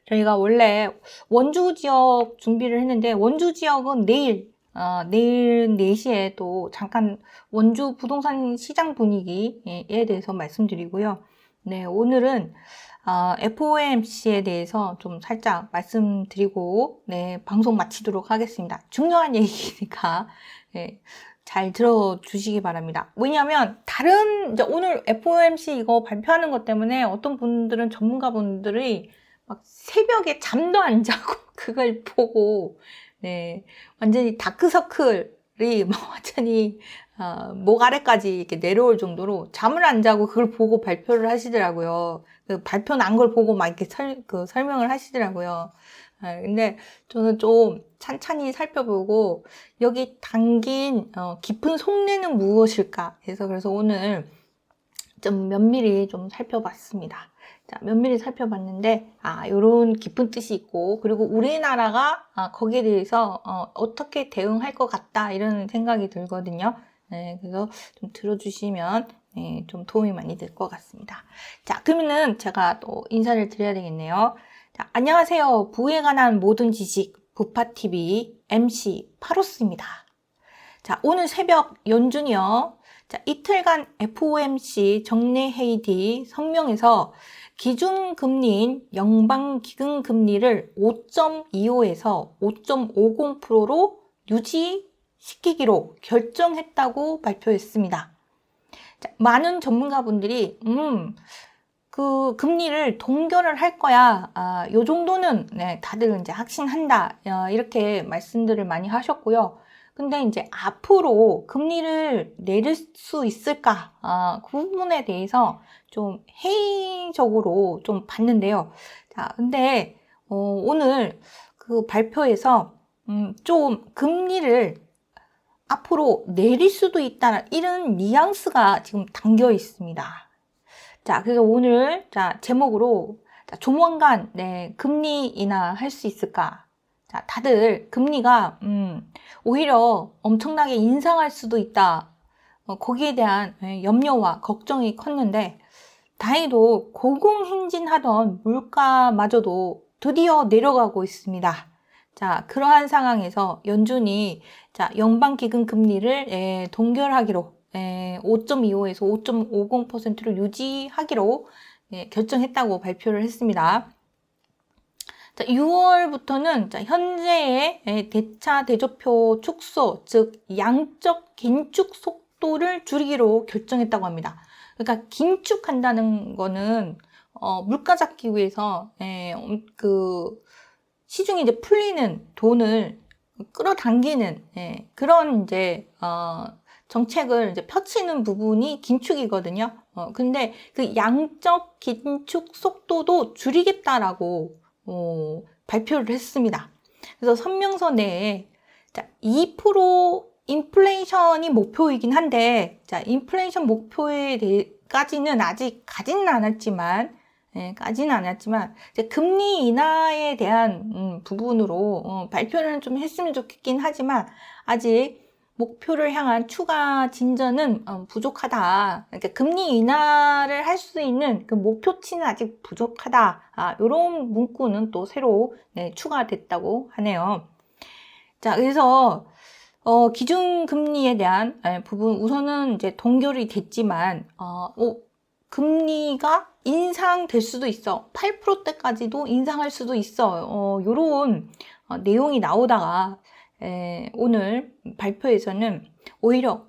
저희가 원래 원주 지역 준비를 했는데 원주 지역은 내일 4시에 또 잠깐 원주 부동산 시장 분위기에 대해서 말씀드리고요. 네, 오늘은 FOMC에 대해서 좀 살짝 말씀드리고 네, 방송 마치도록 하겠습니다. 중요한 얘기니까 네, 잘 들어주시기 바랍니다. 왜냐하면 이제 오늘 FOMC 이거 발표하는 것 때문에 어떤 분들은 전문가분들이 막 새벽에 잠도 안 자고 그걸 보고 네, 완전히 다크서클이 막 완전히 목 아래까지 이렇게 내려올 정도로 잠을 안 자고 그걸 보고 발표를 하시더라고요. 그 발표 난 걸 보고 막 이렇게 설명을 하시더라고요. 근데 저는 좀 찬찬히 살펴보고 여기 담긴 깊은 속내는 무엇일까 해서 그래서 오늘 좀 면밀히 좀 살펴봤습니다. 자, 면밀히 살펴봤는데 요런 깊은 뜻이 있고 그리고 우리나라가 거기에 대해서 어떻게 대응할 것 같다 이런 생각이 들거든요. 네, 그래서 좀 들어주시면 네, 좀 도움이 많이 될 것 같습니다. 자, 그러면은 제가 또 인사를 드려야 되겠네요. 자, 안녕하세요. 부에 관한 모든 지식 부파TV MC 파로스입니다. 자, 오늘 새벽 연준이요. 자, 이틀간 FOMC 정례 회의 뒤 성명에서 기준금리인 연방기금금리를 5.25에서 5.50%로 유지시키기로 결정했다고 발표했습니다. 자, 많은 전문가분들이 그 금리를 동결을 할 거야. 요 정도는 네, 다들 이제 확신한다. 이렇게 말씀들을 많이 하셨고요. 근데 이제 앞으로 금리를 내릴 수 있을까? 그 부분에 대해서 좀 회의적으로 좀 봤는데요. 자, 근데 오늘 그 발표에서 좀 금리를 앞으로 내릴 수도 있다는 이런 뉘앙스가 지금 담겨 있습니다. 자, 그래서 오늘 제목으로 조만간 네, 금리 인하할 수 있을까? 자, 다들 금리가 오히려 엄청나게 인상할 수도 있다. 거기에 대한 염려와 걱정이 컸는데 다행히도 고공행진하던 물가마저도 드디어 내려가고 있습니다. 자, 그러한 상황에서 연준이 연방기금 금리를 동결하기로 5.25에서 5.50%로 유지하기로 결정했다고 발표를 했습니다. 자, 6월부터는 현재의 대차 대조표 축소, 즉 양적 긴축 속도를 줄이기로 결정했다고 합니다. 그러니까 긴축한다는 거는 물가 잡기 위해서 그 시중에 이제 풀리는 돈을 끌어당기는 그런 이제 정책을 이제 펼치는 부분이 긴축이거든요. 근데 그 양적 긴축 속도도 줄이겠다라고 발표를 했습니다. 그래서 성명서 내에 2% 인플레이션이 목표이긴 한데 인플레이션 목표에까지는 아직 가지는 않았지만 이제 금리 인하에 대한 부분으로 발표를 좀 했으면 좋겠긴 하지만 아직 목표를 향한 추가 진전은 부족하다. 그러니까 금리 인하를 할 수 있는 그 목표치는 아직 부족하다. 이런 문구는 또 새로 추가됐다고 하네요. 자, 그래서 기준금리에 대한 부분 우선은 이제 동결이 됐지만 금리가 인상될 수도 있어. 8%대까지도 인상할 수도 있어. 요런 내용이 나오다가 오늘 발표에서는 오히려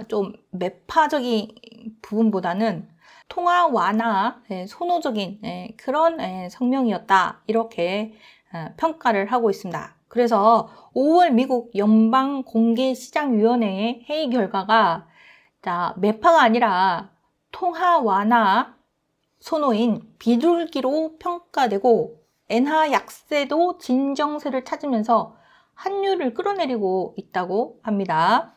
좀 매파적인 부분보다는 통화 완화 선호적인 그런 성명이었다. 이렇게 평가를 하고 있습니다. 그래서 5월 미국 연방공개시장위원회의 회의 결과가 매파가 아니라 통화 완화 선호인 비둘기로 평가되고 엔화 약세도 진정세를 찾으면서 환율을 끌어내리고 있다고 합니다.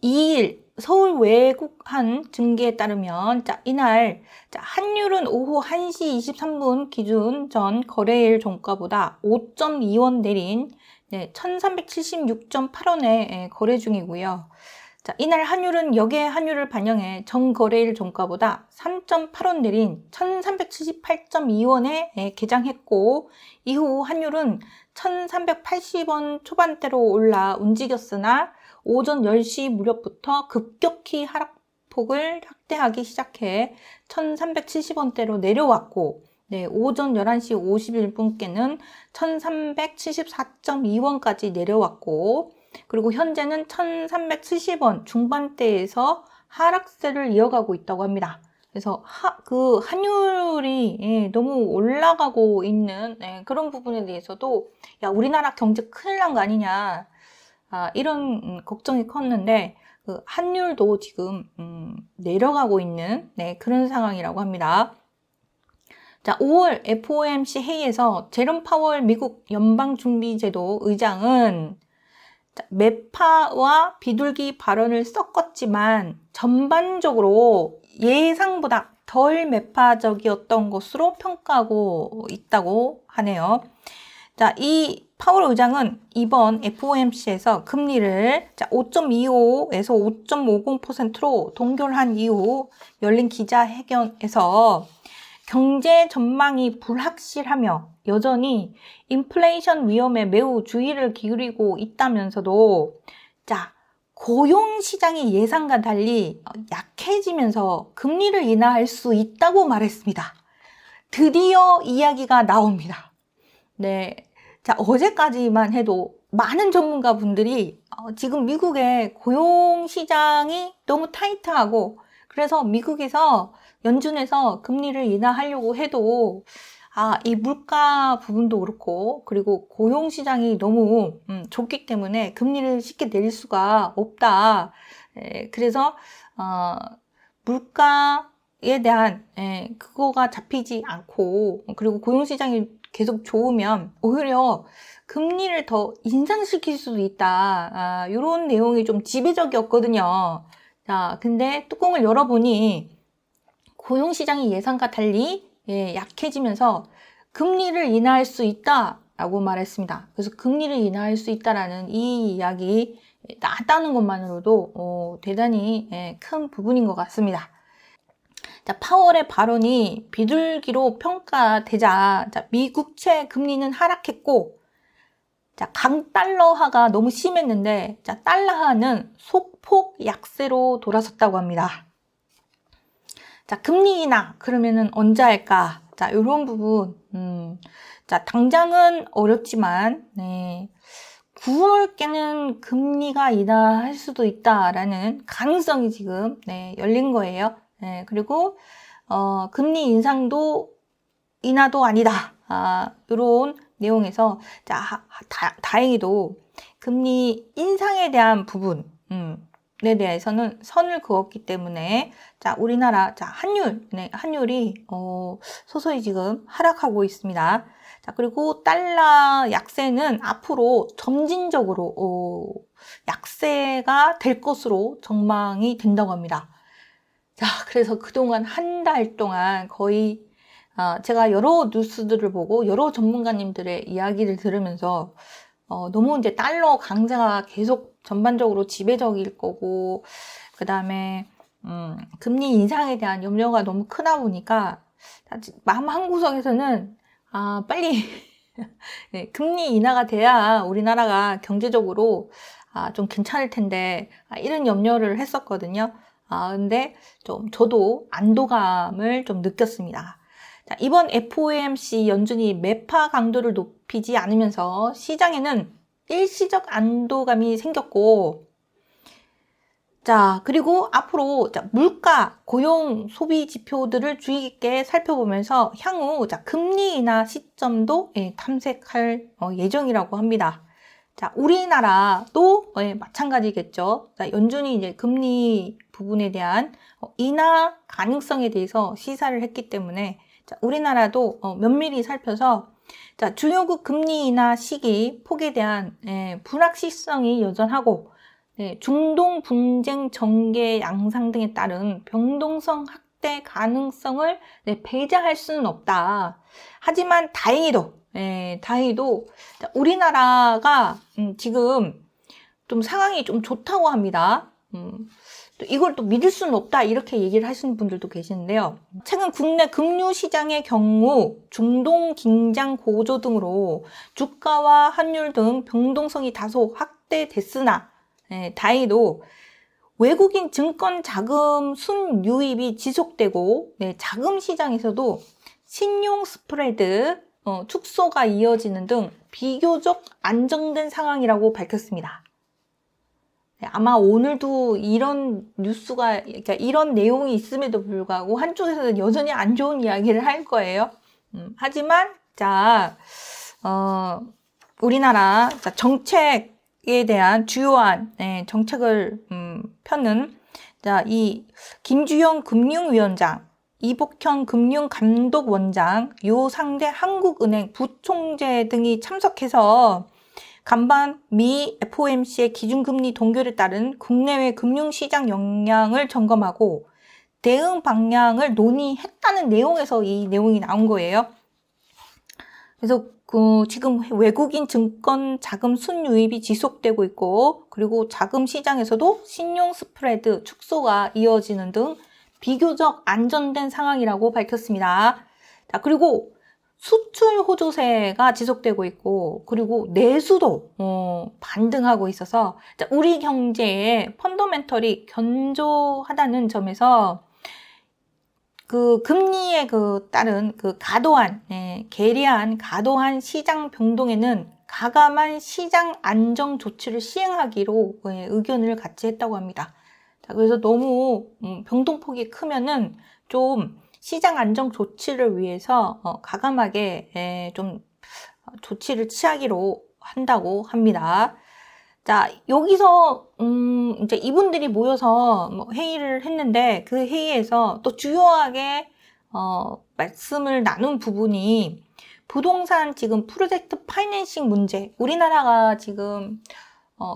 2일 서울 외국한 증계에 따르면 이날 환율은 오후 1시 23분 기준 전 거래일 종가보다 5.2원 내린 1376.8원에 거래 중이고요. 자, 이날 환율은 역외 환율을 반영해 전거래일 종가보다 3.8원 내린 1378.2원에 개장했고, 이후 환율은 1380원 초반대로 올라 움직였으나 오전 10시 무렵부터 급격히 하락폭을 확대하기 시작해 1370원대로 내려왔고, 오전 11시 51분께는 1374.2원까지 내려왔고, 그리고 현재는 1370원 중반대에서 하락세를 이어가고 있다고 합니다. 그래서 그 환율이 너무 올라가고 있는 그런 부분에 대해서도 야, 우리나라 경제 큰일 난 거 아니냐, 이런 걱정이 컸는데 그 환율도 지금 내려가고 있는 그런 상황이라고 합니다. 자, 5월 FOMC 회의에서 제롬 파월 미국 연방준비제도 의장은 매파와 비둘기 발언을 섞었지만 전반적으로 예상보다 덜 매파적이었던 것으로 평가하고 있다고 하네요. 자, 이 파월 의장은 이번 FOMC에서 금리를 5.25에서 5.50%로 동결한 이후 열린 기자회견에서 경제 전망이 불확실하며 여전히 인플레이션 위험에 매우 주의를 기울이고 있다면서도 고용 시장이 예상과 달리 약해지면서 금리를 인하할 수 있다고 말했습니다. 드디어 이야기가 나옵니다. 자, 어제까지만 해도 많은 전문가 분들이 지금 미국의 고용 시장이 너무 타이트하고, 그래서 미국에서 연준에서 금리를 인하하려고 해도 이 물가 부분도 그렇고, 그리고 고용 시장이 너무 좋기 때문에 금리를 쉽게 내릴 수가 없다. 그래서 물가에 대한 그거가 잡히지 않고, 그리고 고용 시장이 계속 좋으면 오히려 금리를 더 인상시킬 수도 있다. 이런 내용이 좀 지배적이었거든요. 자, 근데 뚜껑을 열어보니 고용 시장이 예상과 달리 약해지면서 금리를 인하할 수 있다라고 말했습니다. 그래서 금리를 인하할 수 있다라는 이 이야기 나왔다는 것만으로도 대단히 큰 부분인 것 같습니다. 자, 파월의 발언이 비둘기로 평가되자 미국채 금리는 하락했고, 강달러화가 너무 심했는데 달러화는 소폭 약세로 돌아섰다고 합니다. 자, 금리 인하 그러면은 언제 할까? 자, 이런 부분 자, 당장은 어렵지만 9월께는 금리가 인하할 수도 있다라는 가능성이 지금 열린 거예요. 그리고 금리 인상도 인하도 아니다. 이런 내용에서 다행히도 금리 인상에 대한 부분에 대해서는 선을 그었기 때문에 우리나라 환율이 서서히 지금 하락하고 있습니다. 그리고 달러 약세는 앞으로 점진적으로 약세가 될 것으로 전망이 된다고 합니다. 자, 그래서 그동안 한 달 동안 거의 제가 여러 뉴스들을 보고 여러 전문가님들의 이야기를 들으면서 너무 이제 달러 강세가 계속 전반적으로 지배적일 거고, 그 다음에 금리 인상에 대한 염려가 너무 크다 보니까 마음 한구석에서는 빨리 금리 인하가 돼야 우리나라가 경제적으로 좀 괜찮을 텐데 이런 염려를 했었거든요. 근데 저도 안도감을 좀 느꼈습니다. 자, 이번 FOMC 연준이 매파 강도를 높이지 않으면서 시장에는 일시적 안도감이 생겼고, 자, 그리고 앞으로 물가, 고용, 소비 지표들을 주의 깊게 살펴보면서 향후 금리 인하 시점도 탐색할 예정이라고 합니다. 자, 우리나라도 마찬가지겠죠. 자, 연준이 이제 금리 부분에 대한 인하 가능성에 대해서 시사를 했기 때문에 우리나라도 면밀히 살펴서 주요국 금리 인하 시기 폭에 대한 불확실성이 여전하고, 중동 분쟁 전개 양상 등에 따른 변동성 확대 가능성을 배제할 수는 없다. 하지만 다행히도 우리나라가 지금 좀 상황이 좀 좋다고 합니다. 또 이걸 또 믿을 수는 없다 이렇게 얘기를 하시는 분들도 계시는데요. 최근 국내 금융 시장의 경우 중동 긴장 고조 등으로 주가와 환율 등 변동성이 다소 확대됐으나 다행히도 외국인 증권 자금 순유입이 지속되고 자금 시장에서도 신용 스프레드 축소가 이어지는 등 비교적 안정된 상황이라고 밝혔습니다. 아마 오늘도 이런 뉴스가, 그러니까 이런 내용이 있음에도 불구하고 한쪽에서는 여전히 안 좋은 이야기를 할 거예요. 하지만, 우리나라 정책에 대한 주요한 정책을 펴는, 이 김주영 금융위원장, 이복현 금융감독원장, 요상대 한국은행 부총재 등이 참석해서 간밤 미 FOMC의 기준금리 동결에 따른 국내외 금융시장 영향을 점검하고 대응 방향을 논의했다는 내용에서 이 내용이 나온 거예요. 그래서 지금 외국인 증권 자금 순유입이 지속되고 있고, 그리고 자금 시장에서도 신용 스프레드 축소가 이어지는 등 비교적 안정된 상황이라고 밝혔습니다. 자, 그리고 수출 호조세가 지속되고 있고, 그리고 내수도 반등하고 있어서 우리 경제의 펀더멘털이 견조하다는 점에서 그 금리에 따른 과도한 괴리한 과도한 시장 변동에는 가감한 시장 안정 조치를 시행하기로 의견을 같이 했다고 합니다. 자, 그래서 너무 변동폭이 크면은 좀 시장 안정 조치를 위해서 과감하게 좀 조치를 취하기로 한다고 합니다. 자, 여기서 이제 이분들이 모여서 회의를 했는데 그 회의에서 또 주요하게 말씀을 나눈 부분이 부동산 지금 프로젝트 파이낸싱 문제. 우리나라가 지금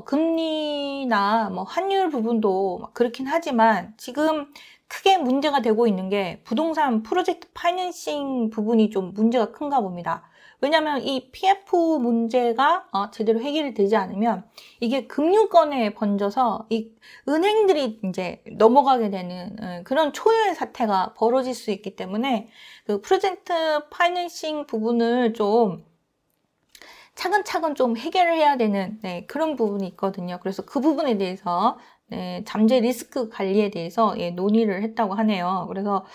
금리나 환율 부분도 그렇긴 하지만 지금 크게 문제가 되고 있는 게 부동산 프로젝트 파이낸싱 부분이 좀 문제가 큰가 봅니다. 왜냐하면 이 PF 문제가 제대로 해결이 되지 않으면 이게 금융권에 번져서 이 은행들이 이제 넘어가게 되는 그런 초유의 사태가 벌어질 수 있기 때문에 그 프로젝트 파이낸싱 부분을 좀 차근차근 좀 해결을 해야 되는 그런 부분이 있거든요. 그래서 그 부분에 대해서 잠재 리스크 관리에 대해서 논의를 했다고 하네요. 그래서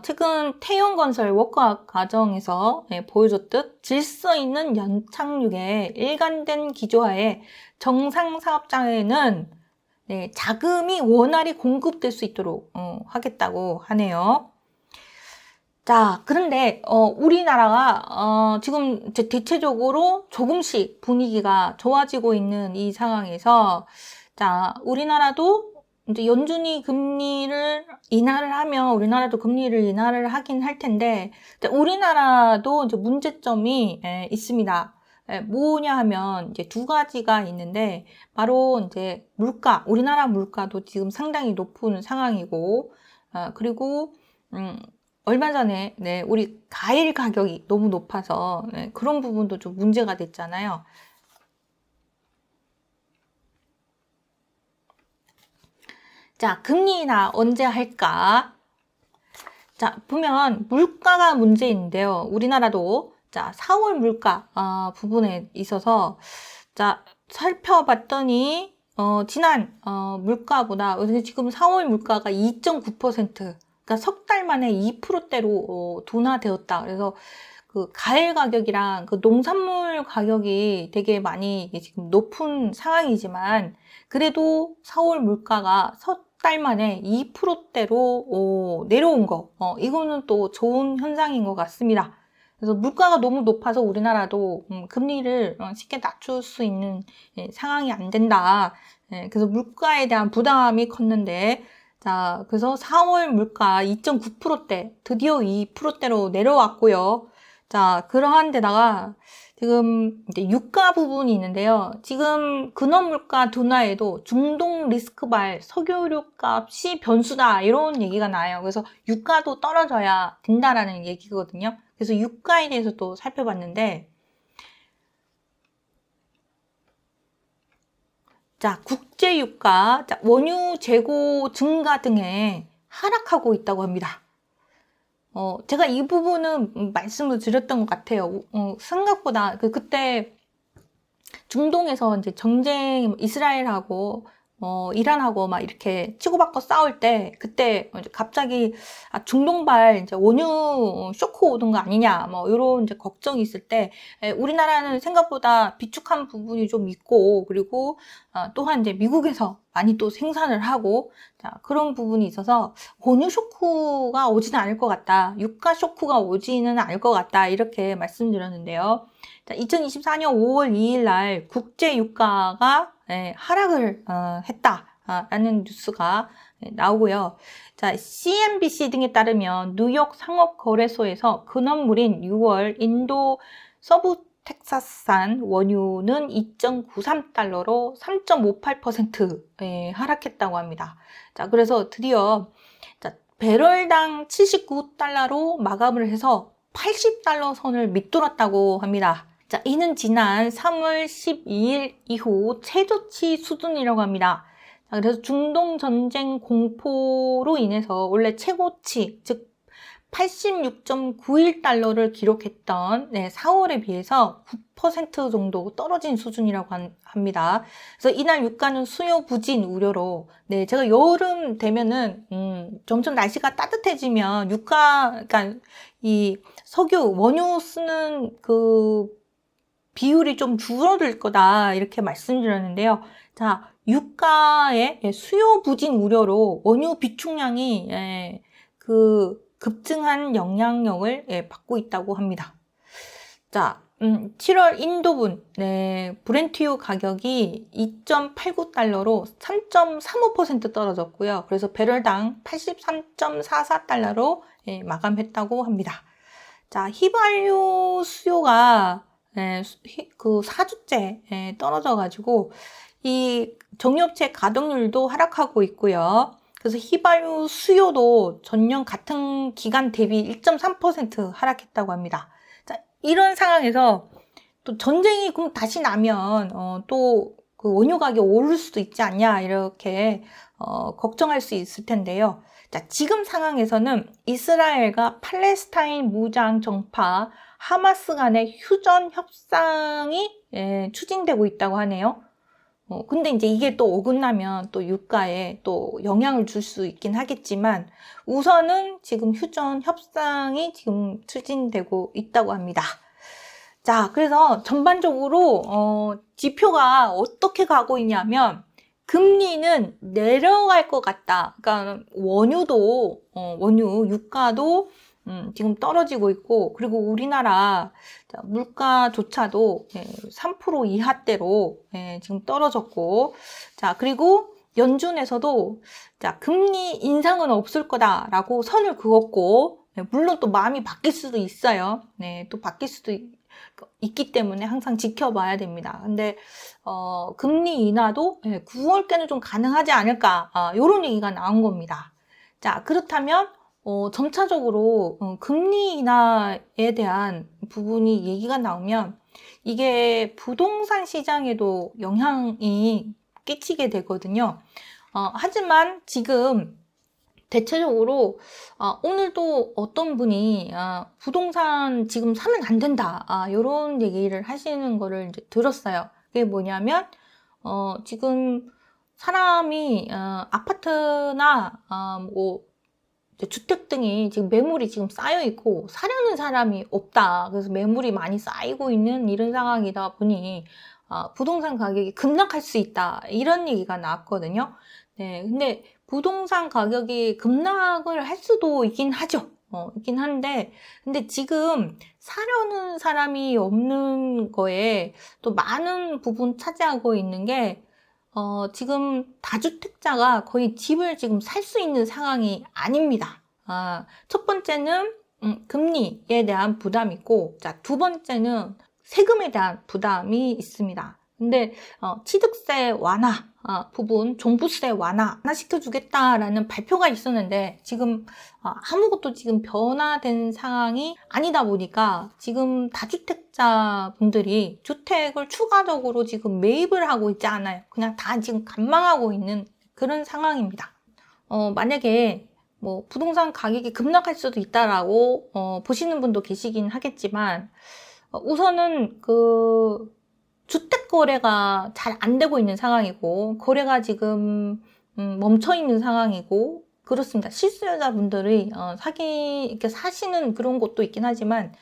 최근 태용건설 워크아웃 과정에서 보여줬듯 질서 있는 연착륙의 일관된 기조하에 정상 사업장에는 자금이 원활히 공급될 수 있도록 하겠다고 하네요. 자, 그런데 우리나라가 지금 대체적으로 조금씩 분위기가 좋아지고 있는 이 상황에서 자, 우리나라도 이제 연준이 금리를 인하를 하면 우리나라도 금리를 인하를 하긴 할 텐데 우리나라도 이제 문제점이 있습니다. 뭐냐 하면 이제 두 가지가 있는데 바로 이제 물가, 우리나라 물가도 지금 상당히 높은 상황이고 그리고 얼마 전에 우리 과일 가격이 너무 높아서 그런 부분도 좀 문제가 됐잖아요. 자, 금리 인하 언제 할까? 자, 보면 물가가 문제인데요. 우리나라도 자, 4월 물가 부분에 있어서 자, 살펴봤더니 지난 물가보다 지금 4월 물가가 2.9%, 그러니까 석 달 만에 2%대로 둔화되었다. 그래서 그 과일 가격이랑 그 농산물 가격이 되게 많이 지금 높은 상황이지만 그래도 4월 물가가 석 달 만에 2%대로 내려온 거, 이거는 또 좋은 현상인 것 같습니다. 그래서 물가가 너무 높아서 우리나라도 금리를 쉽게 낮출 수 있는 상황이 안 된다. 그래서 물가에 대한 부담이 컸는데 자, 그래서 4월 물가 2.9%대, 드디어 2%대로 내려왔고요. 자, 그러한 데다가 지금 이제 유가 부분이 있는데요. 지금 근원 둔화에도 중동 리스크발 석유류 값이 변수다 이런 얘기가 나요. 그래서 유가도 떨어져야 된다라는 얘기거든요. 그래서 유가에 대해서 또 살펴봤는데 자, 국제유가, 자, 원유 재고 증가 등에 하락하고 있다고 합니다. 제가 이 부분은 말씀을 드렸던 것 같아요. 생각보다 그때 중동에서 이제 전쟁, 이스라엘하고 이란하고 막 이렇게 치고받고 싸울 때 그때 이제 갑자기 중동발 이제 원유 쇼크 오는 거 아니냐 뭐 이런 이제 걱정이 있을 때 우리나라는 생각보다 비축한 부분이 좀 있고 그리고 또한 이제 미국에서 많이 또 생산을 하고 자, 그런 부분이 있어서 원유 쇼크가 오지는 않을 것 같다. 유가 쇼크가 오지는 않을 것 같다. 이렇게 말씀드렸는데요. 자, 2024년 5월 2일 날 국제 유가가 하락을 했다라는 뉴스가 나오고요. 자, CNBC 등에 따르면 뉴욕 상업거래소에서 근원물인 6월 인도 서부 텍사스산 원유는 2.93달러로 3.58% 하락했다고 합니다. 자, 그래서 드디어 자, 배럴당 79달러로 마감을 해서 80달러 선을 밑돌았다고 합니다. 자, 이는 지난 3월 12일 이후 최저치 수준이라고 합니다. 자, 그래서 중동 전쟁 공포로 인해서 원래 최고치, 즉 86.91달러를 기록했던 4월에 비해서 9% 정도 떨어진 수준이라고 합니다. 그래서 이날 유가는 수요 부진 우려로 제가 여름 되면은 점점 날씨가 따뜻해지면 유가, 그러니까 이 석유 원유 쓰는 그 비율이 좀 줄어들 거다 이렇게 말씀드렸는데요. 자, 유가의 수요 부진 우려로 원유 비축량이 급증한 영향력을 받고 있다고 합니다. 자, 7월 인도분 브렌트유 가격이 2.89달러로 3.35% 떨어졌고요. 그래서 배럴당 83.44달러로 마감했다고 합니다. 자, 휘발유 수요가 그 4주째 떨어져가지고 이 정유업체 가동률도 하락하고 있고요. 그래서 휘발유 수요도 전년 같은 기간 대비 1.3% 하락했다고 합니다. 자, 이런 상황에서 또 전쟁이 그럼 다시 나면 또 그 원유 가격이 오를 수도 있지 않냐 이렇게 걱정할 수 있을 텐데요. 자, 지금 상황에서는 이스라엘과 팔레스타인 무장 정파 하마스 간의 휴전 협상이 추진되고 있다고 하네요. 근데 이제 이게 또 어긋나면 또 유가에 또 영향을 줄 수 있긴 하겠지만 우선은 지금 휴전 협상이 지금 추진되고 있다고 합니다. 자, 그래서 전반적으로 지표가 어떻게 가고 있냐면 금리는 내려갈 것 같다. 그러니까 원유도 원유 유가도 지금 떨어지고 있고 그리고 우리나라 물가조차도 3% 이하대로 지금 떨어졌고 자 그리고 연준에서도 자 금리 인상은 없을 거다라고 선을 그었고 물론 또 마음이 바뀔 수도 있어요. 또 바뀔 수도 있기 때문에 항상 지켜봐야 됩니다. 근데 금리 인하도 9월께는 좀 가능하지 않을까 이런 얘기가 나온 겁니다. 자 그렇다면 점차적으로 금리 인하에 대한 부분이 얘기가 나오면 이게 부동산 시장에도 영향이 끼치게 되거든요. 하지만 지금 대체적으로 오늘도 어떤 분이 부동산 지금 사면 안 된다 이런 얘기를 하시는 거를 이제 들었어요. 그게 뭐냐면 지금 사람이 아파트나 뭐 주택 등이 지금 매물이 지금 쌓여 있고 사려는 사람이 없다. 그래서 매물이 많이 쌓이고 있는 이런 상황이다 보니 부동산 가격이 급락할 수 있다. 이런 얘기가 나왔거든요. 근데 부동산 가격이 급락을 할 수도 있긴 하죠. 있긴 한데 근데 지금 사려는 사람이 없는 거에 또 많은 부분 차지하고 있는 게 지금 다주택자가 거의 집을 지금 살 수 있는 상황이 아닙니다. 첫 번째는 금리에 대한 부담이 있고, 자, 두 번째는 세금에 대한 부담이 있습니다. 근데 취득세 완화 부분, 종부세 완화시켜주겠다라는 발표가 있었는데 지금 아무것도 지금 변화된 상황이 아니다 보니까 지금 다주택자 분들이 주택을 추가적으로 지금 매입을 하고 있지 않아요. 그냥 다 지금 관망하고 있는 그런 상황입니다. 만약에 뭐 부동산 가격이 급락할 수도 있다라고 보시는 분도 계시긴 하겠지만 우선은 그 주택 거래가 잘 안 되고 있는 상황이고 거래가 지금 멈춰 있는 상황이고 그렇습니다. 실수요자분들이 이렇게 사시는 그런 곳도 있긴 하지만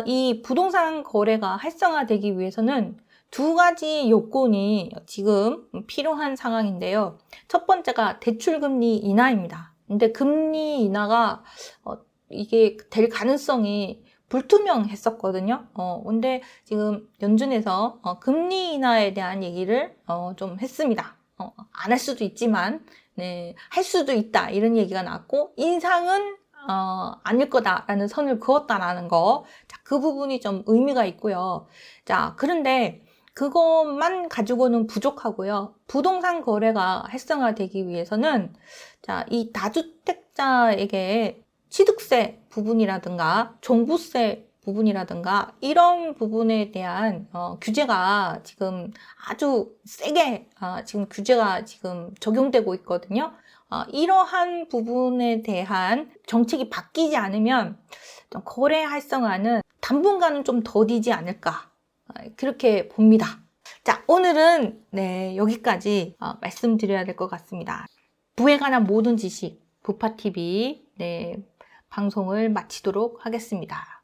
이 부동산 거래가 활성화되기 위해서는 두 가지 요건이 지금 필요한 상황인데요. 첫 번째가 대출금리 인하입니다. 근데 금리 인하가 이게 될 가능성이 불투명했었거든요. 근데 지금 연준에서 금리 인하에 대한 얘기를 좀 했습니다. 안 할 수도 있지만, 네, 할 수도 있다. 이런 얘기가 나왔고, 인상은 아닐 거다라는 선을 그었다라는 거. 자, 그 부분이 좀 의미가 있고요. 자, 그런데 그것만 가지고는 부족하고요. 부동산 거래가 활성화되기 위해서는 자, 이 다주택자에게 취득세 부분이라든가 종부세 부분이라든가 이런 부분에 대한 규제가 지금 아주 세게 지금 규제가 지금 적용되고 있거든요. 이러한 부분에 대한 정책이 바뀌지 않으면 좀 거래 활성화는 당분간은 좀 더디지 않을까 그렇게 봅니다. 자, 오늘은 네, 여기까지 말씀드려야 될 것 같습니다. 부에 관한 모든 지식 부파TV 네, 방송을 마치도록 하겠습니다.